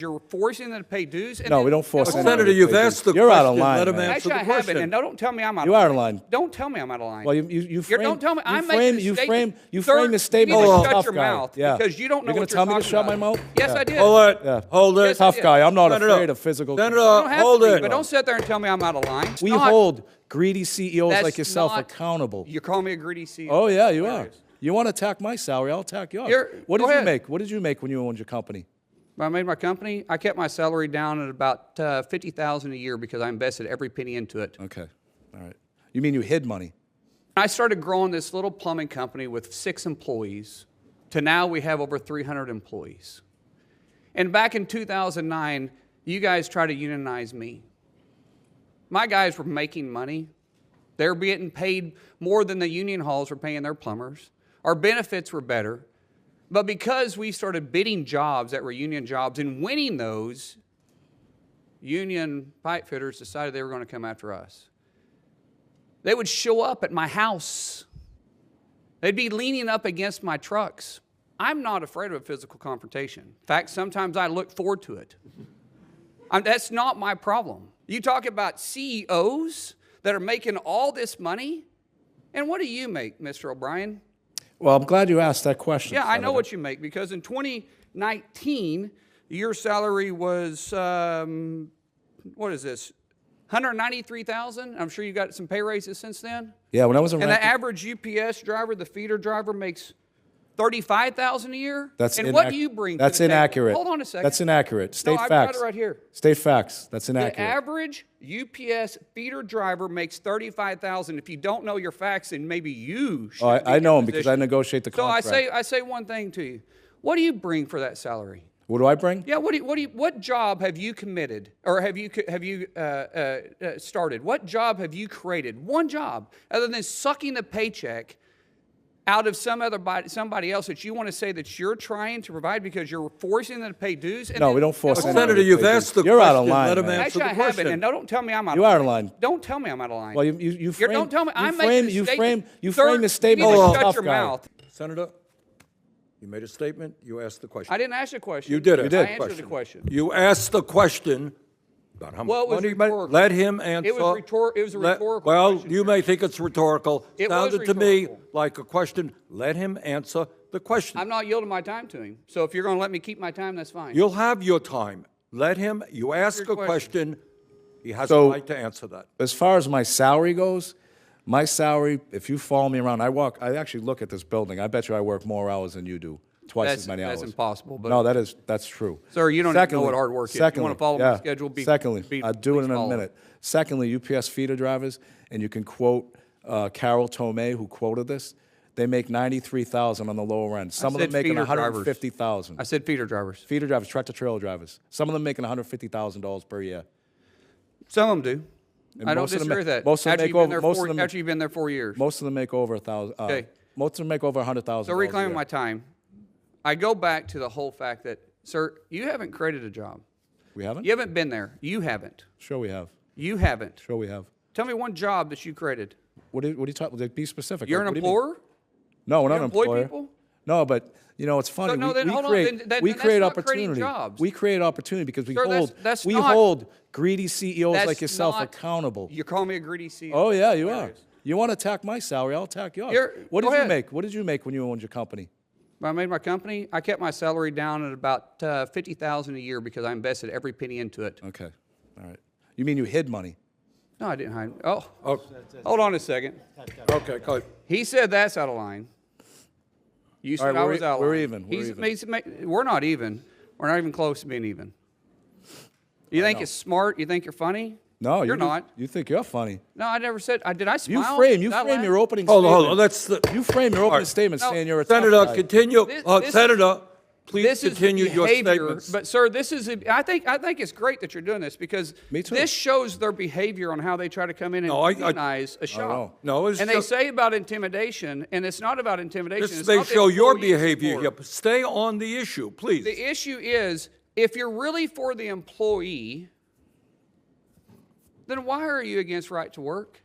You're forcing them to pay dues? No, we don't force anyone. Senator, you've asked the question. You're out of line, Let him man. answer Actually, the I question. haven't, and don't tell me I'm out of line. You are out of line. Don't tell me I'm out of line. Well, you frame. Don't tell me. I'm frame, making a you statement. frame Sir, the statement you need like to a shut tough your guy. mouth Yeah. because you don't know You're what gonna tell me to talking shut my about. mouth? Yes, Yeah. I did. Hold it. Yeah. Hold it. Yes, I Tough did. guy. I'm not Senator, afraid of physical. You Senator, don't have hold to be, it. but don't sit there and tell me I'm out of line. It's We not. hold greedy CEOs That's like yourself not- accountable. You're calling me a greedy CEO. Oh yeah, you There are. it is. You want to attack my salary? I'll attack yours. What go did you ahead. make? What did you make when you owned your company? When I made my company, I kept my salary down at about $50,000 a year because I invested every penny into it. Okay, all right. You mean you hid money? I started growing this little plumbing company with 6 employees to now we have over 300 employees. And back in 2009, you guys tried to unionize me. My guys were making money. They were getting paid more than the union halls were paying their plumbers. Our benefits were better. But because we started bidding jobs that were union jobs and winning those, union pipe fitters decided they were going to come after us. They would show up at my house. They'd be leaning up against my trucks. I'm not afraid of a physical confrontation. In fact, sometimes I look forward to it. That's not my problem. You talk about CEOs that are making all this money, and what do you make, Mr. O'Brien? Well, I'm glad you asked that question. Yeah, I know Senator. what you make because in 2019, your salary was, what is this, $193,000? I'm sure you got some pay raises since then. Yeah, when I was a And the ranking- average UPS driver, the feeder driver, makes $35,000 a year. That's and what do you bring? That's to the table? inaccurate. Hold on a second. That's inaccurate. State no, I've facts. got it right here. State facts. That's The inaccurate. average UPS feeder driver makes $35,000. If you don't know your facts, then maybe you should. Oh, be I in know that them because position. I negotiate the So contract. I say one thing to you. What do you bring for that salary? What do I bring? Yeah. What job have you committed, or have you started? What job have you created? One job, other than sucking a paycheck out of somebody else that you want to say that you're trying to provide because you're forcing them to pay dues? And No, then- we don't force Hold anyone on. Senator, to you've pay dues. asked the You're question. out of line, Let him man. answer Actually, the I haven't, question. and don't tell me I'm out You of are line. out of line. Don't tell me I'm out of line. Well, you frame. Don't tell me. You I'm frame. making a You statement. frame. You Sir, frame the statement you need like to a shut tough your guy. mouth. Senator, you made a statement. You asked the question. I didn't ask a question. You did. You did. I answered the question. You asked the question about how much Well, it was money you made. rhetorical. Let him answer. It was a rhetorical Well, question, you sir. may think it's rhetorical. It was Sounded to me rhetorical. like a question. Let him answer the question. I'm not yielding my time to him. So if you're going to let me keep my time, that's fine. You'll have your time. Let him. You ask your a question. He has So- a right to answer that. As far as my salary goes, my salary, if you follow me around, I actually look at this building. I bet you I work more hours than you do, twice as many hours. That's impossible. But No, that's true. Sir, you don't even know what hard work is. You Secondly, wanna follow my schedule, secondly, I'll do it in please a follow. minute. Secondly, UPS feeder drivers, and you can quote Carol Tomei, who quoted this. They make $93,000 on the lower end. Some of them said making feeder drivers. $150,000. I said feeder drivers. Feeder drivers, tractor trailer drivers. Some of them making $150,000 per year. Some of them do. And I don't most of them disagree ma- with that. most of them After make you've been over- there most four- of them- after you've been there 4 years. Most of them make over $1,000. Okay. Most of them make over $100,000. So reclaiming my time, I go back to the whole fact that, sir, you haven't created a job. We haven't. You haven't been there. You haven't. Sure, we have. You haven't. Sure, we have. Tell me one job that you created. What are you talking? Be specific. You're Like, an what do you mean? employer? No, we're not You an employ employer. people? No, but it's funny. no, we, then we hold on, create, then we that's create not creating opportunity. jobs. We create opportunity because we Sir, hold that's we not- hold greedy CEOs That's like yourself not- accountable. You're calling me a greedy CEO. Oh yeah, you There are. it is. You want to attack my salary? I'll attack yours. What go did you ahead. make? What did you make when you owned your company? When I made my company, I kept my salary down at about $50,000 a year because I invested every penny into it. Okay, all right. You mean you hid money? No, I didn't hide. Oh, Oh, hold on a second. okay, go ahead. He said that's out of line. You said All right, I we're was out of we're line. even, we're even. We're not even. We're not even close to being even. You think it's smart? You think you're funny? No, you're you not. You think you're funny? No, I never said. Did I You smile? frame Did I laugh? your opening Hold on, statement. hold on. Let's. You frame your opening right. statement No, saying you're a tough Senator, guy. continue. This- Senator, please This continue is your behavior, statements. but sir, this is. I think it's great that you're doing this because Me too. this shows their behavior on how they try to come in and No, I- unionize a shop. No, it's and just- they say about intimidation, and it's not about intimidation. This it's may not the show your employees behavior for- here. But stay on the issue, please. The issue is, if you're really for the employee, then why are you against right to work?